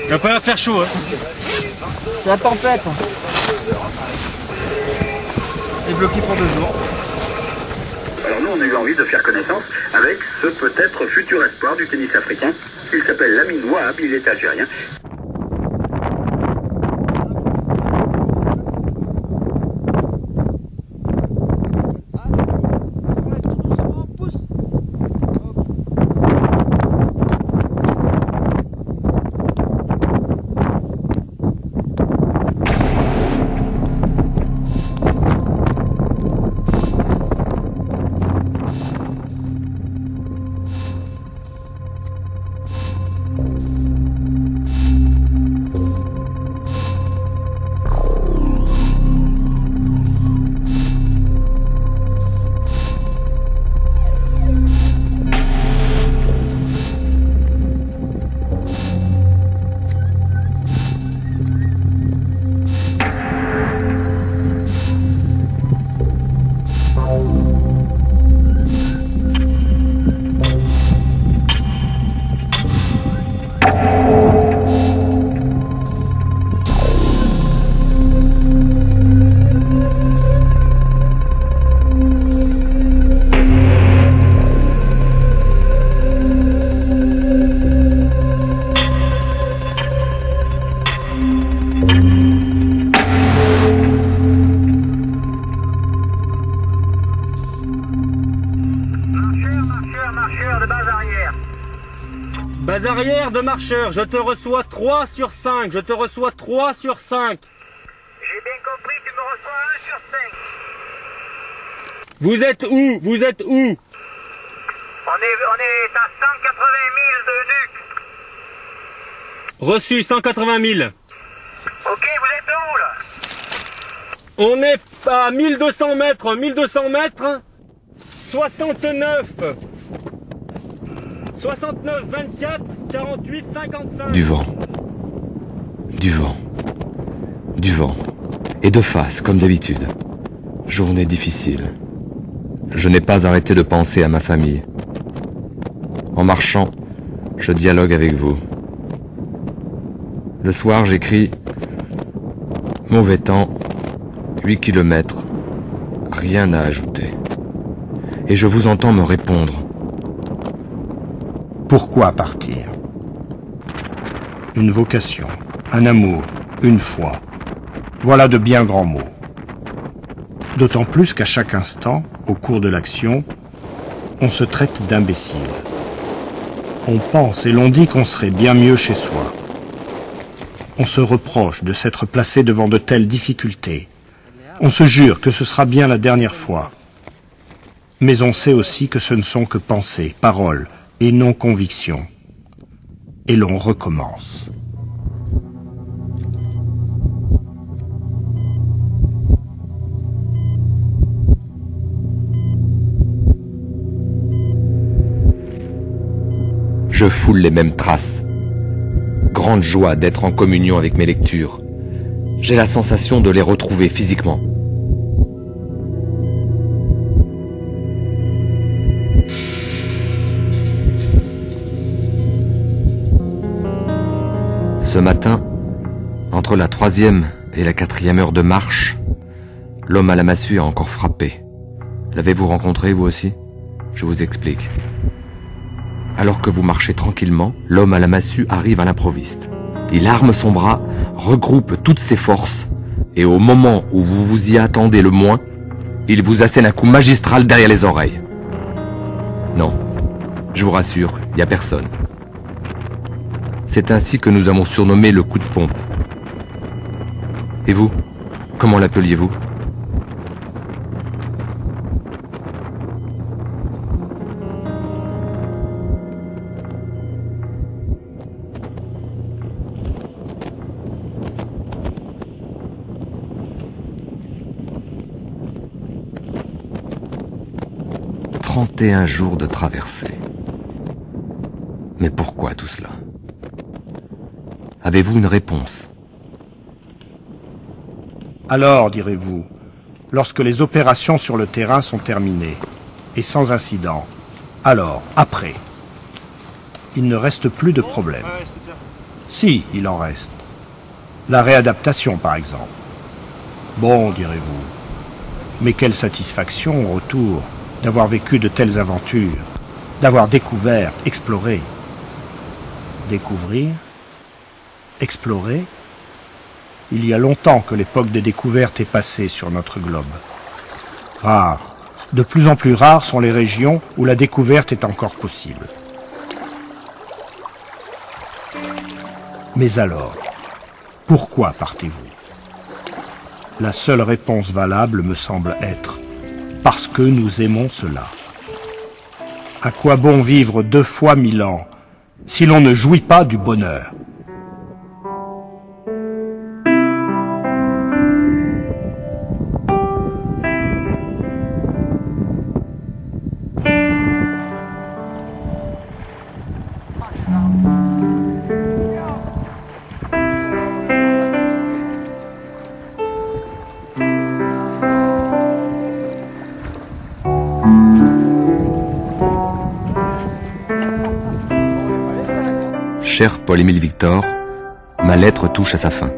Il va pas faire chaud, hein. C'est la tempête. Et bloqué pour 2 jours. Alors nous, on a eu envie de faire connaissance avec ce peut-être futur espoir du tennis africain. Il s'appelle Lamine Ouahab, il est algérien. Base arrière de marcheur, je te reçois 3 sur 5, je te reçois 3 sur 5. J'ai bien compris, tu me reçois 1 sur 5. Vous êtes où? Vous êtes où? On est à 180 000 de nuque. Reçu 180 000. Ok, vous êtes où là? On est à 1200 mètres, 1200 mètres, 69. 69, 24, 48, 55. Du vent. Du vent. Du vent. Et de face, comme d'habitude. Journée difficile. Je n'ai pas arrêté de penser à ma famille. En marchant, je dialogue avec vous. Le soir, j'écris « Mauvais temps, 8 kilomètres, rien à ajouter. » Et je vous entends me répondre. Pourquoi partir? Une vocation, un amour, une foi. Voilà de bien grands mots. D'autant plus qu'à chaque instant, au cours de l'action, on se traite d'imbécile. On pense et l'on dit qu'on serait bien mieux chez soi. On se reproche de s'être placé devant de telles difficultés. On se jure que ce sera bien la dernière fois. Mais on sait aussi que ce ne sont que pensées, paroles, et non conviction. Et l'on recommence. Je foule les mêmes traces. Grande joie d'être en communion avec mes lectures. J'ai la sensation de les retrouver physiquement. Ce matin, entre la 3e et la 4e heure de marche, l'homme à la massue a encore frappé. L'avez-vous rencontré, vous aussi? Je vous explique. Alors que vous marchez tranquillement, l'homme à la massue arrive à l'improviste. Il arme son bras, regroupe toutes ses forces, et au moment où vous vous y attendez le moins, il vous assène un coup magistral derrière les oreilles. Non, je vous rassure, il n'y a personne. C'est ainsi que nous avons surnommé le coup de pompe. Et vous, comment l'appeliez-vous? « 31 jours de traversée. Mais pourquoi tout cela? Avez-vous une réponse? Alors, direz-vous, lorsque les opérations sur le terrain sont terminées, et sans incident, alors, après, il ne reste plus de problème. Si, il en reste. La réadaptation, par exemple. Bon, direz-vous. Mais quelle satisfaction, au retour, d'avoir vécu de telles aventures, d'avoir découvert, exploré. Découvrir, explorer. Il y a longtemps que l'époque des découvertes est passée sur notre globe. Rares, de plus en plus rares sont les régions où la découverte est encore possible. Mais alors, pourquoi partez-vous? La seule réponse valable me semble être « parce que nous aimons cela ». À quoi bon vivre 2 fois 1000 ans si l'on ne jouit pas du bonheur? Cher Paul-Émile Victor, ma lettre touche à sa fin.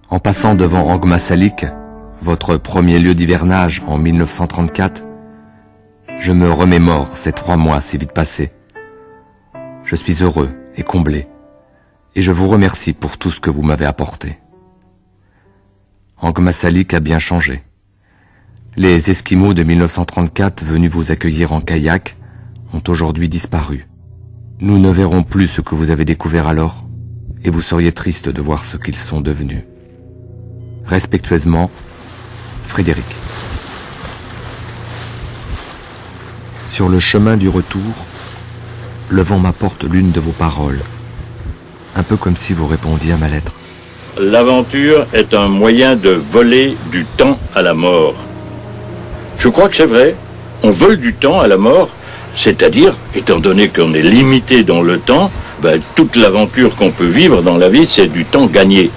En passant devant Angmasalik, votre premier lieu d'hivernage en 1934, je me remémore ces 3 mois si vite passés. Je suis heureux et comblé, et je vous remercie pour tout ce que vous m'avez apporté. Angmasalik a bien changé. Les Esquimaux de 1934 venus vous accueillir en kayak ont aujourd'hui disparu. Nous ne verrons plus ce que vous avez découvert alors, et vous seriez triste de voir ce qu'ils sont devenus. Respectueusement, Frédéric. Sur le chemin du retour, le vent m'apporte l'une de vos paroles, un peu comme si vous répondiez à ma lettre. L'aventure est un moyen de voler du temps à la mort. Je crois que c'est vrai, on vole du temps à la mort. C'est-à-dire, étant donné qu'on est limité dans le temps, toute l'aventure qu'on peut vivre dans la vie, c'est du temps gagné.